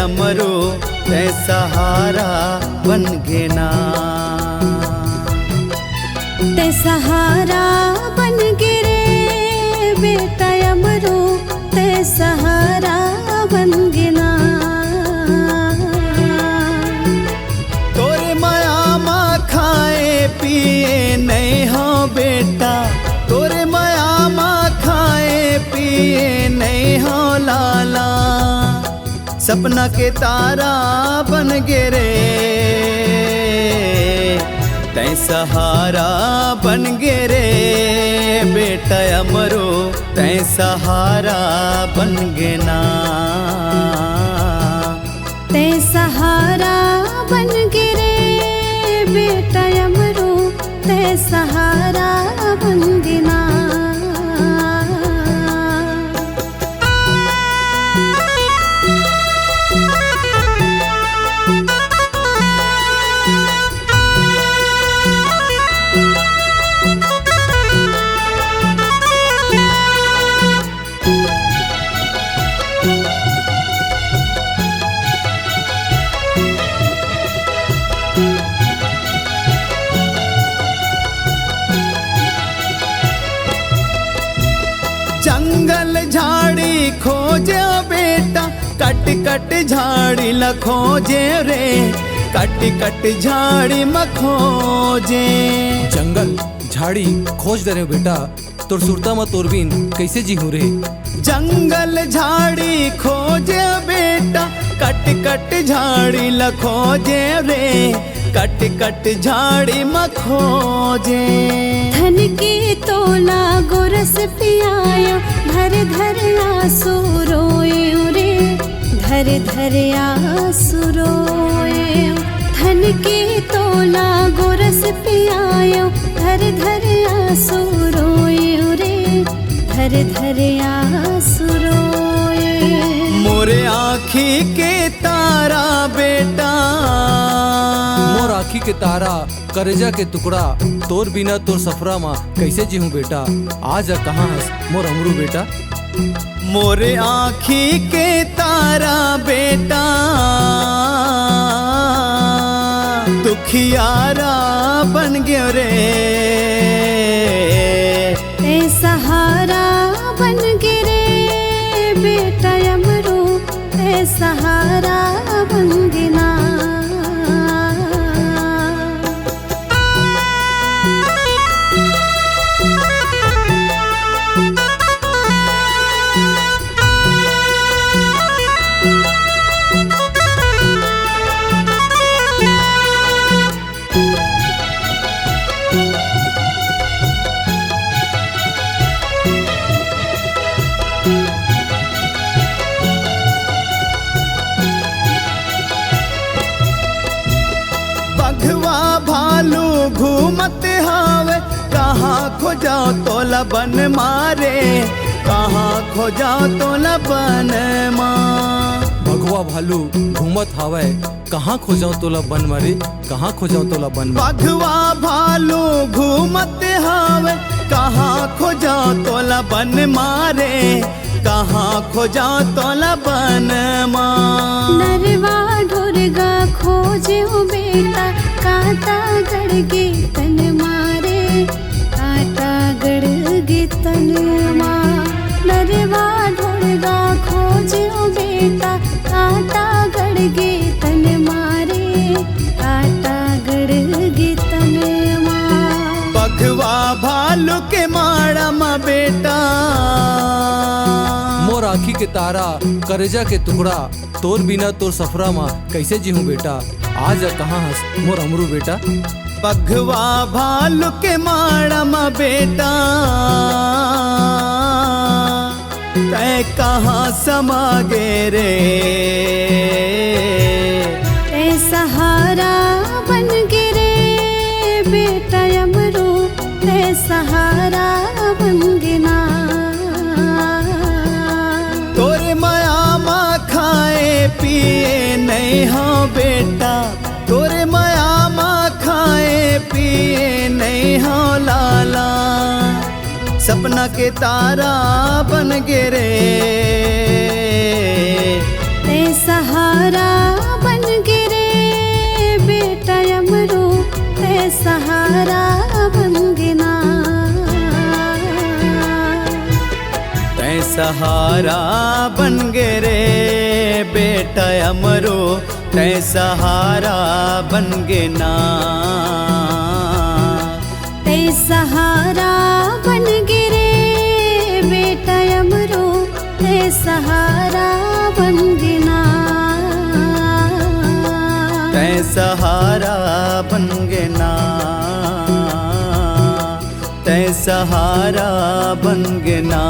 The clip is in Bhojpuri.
अमरो ते सहारा बन गे ना। ते सहारा बन गे रे बेटा अमरो ते सहारा बन गे ना। तोरे माया मा खाए पिए नहीं हो बेटा, तोरे माया मा खाए पिए नहीं हो लाला, सपना के तारा बन गे रे तै सहारा बन गे रे बेटा अमरो तै सहारा बन गे ना। ते सहारा बन गे रे बेटा अमरो ते सहारा बन गे ना। जंगल झाड़ी खोजे बेटा, कट कट झाड़ी ल खोजे रे, कट कट झाड़ी म खोजे। जंगल झाड़ी खोज दे रे बेटा, तोर सुरता में तोर बिन कैसे जीहू रे। जंगल झाड़ी खोजे बेटा, कट कट झाड़ी ल खोजे रे, कट कट झाड़ी म खोजे। धन की तोला गोरस पियायो धर धर आंसू रोयो रे, धर धर आंसू रोयो। धन की तोला गोरस पियायो धर धर आंसू रोयो रे, धर धर आंसू रोयो। मोरे आँखी के तारा बेटा, मोर आँखी के तारा करेजा के टुकड़ा, तोर बिना तोर सफरा मा कैसे जीहूं बेटा। आज कहाँ हस मोर अमरू बेटा। मोरे आँखी के तारा बेटा, दुखियारा बन गयो रे ते सहारा बन गे रे बेटा अमरो ते सहारा बन गे ना। बघवा भालू घूमत हावे, कहाँ खो जाओ तो लबन मारे, कहाँ खो जाओ तो लबन माँ। भगवा भालू घूमत हावे, कहाँ खो जाऊं तोला बन मारे, कहाँ खो जाऊं तोला बन मारे। बघवा भालू घूमत हावे, कहाँ खो जाओ तो लबन मारे, कहाँ खो जाओ तो लबन माँ। नरवा ढोरगा खोजे हो बेटा, कांटा गड़ गे तन मारे, कांटा गड़ गे तन माँ। नरवा ढोरगा खोजे हो बेटा, कांटा गड़ गे तन मारे, कांटा गड़ गे तन माँ। बघवा भालू के माड़ा मा बेटा, मोर आँखी के तारा करेजा के टुकड़ा, तोर बिना तोर सफरा मा कैसे जीहूं बेटा। आज कहाँ हस मोर अमरू बेटा। बघवा भालू के माड़ा मा बेटा, तै कहाँ समा गे रे ते सहारा बन गे रे बेटा अमरो ते सहारा बन गे ना। तोरे माया मा खाए पिए नहीं हो बेटा, तोरे माया मा खाए पिए नहीं हो लाला, सपना के तारा बन गे रे। सहारा बन गिरे बेटा अमरो ते सहारा बन गिना तै सहारा बन गे रे बेटा अमरो तै सहारा बन गे ना ते सहारा बन गिरे बेटा अमरो ते सहारा बन गिना तै सहारा बन गे ना तै सहारा बन गे ना।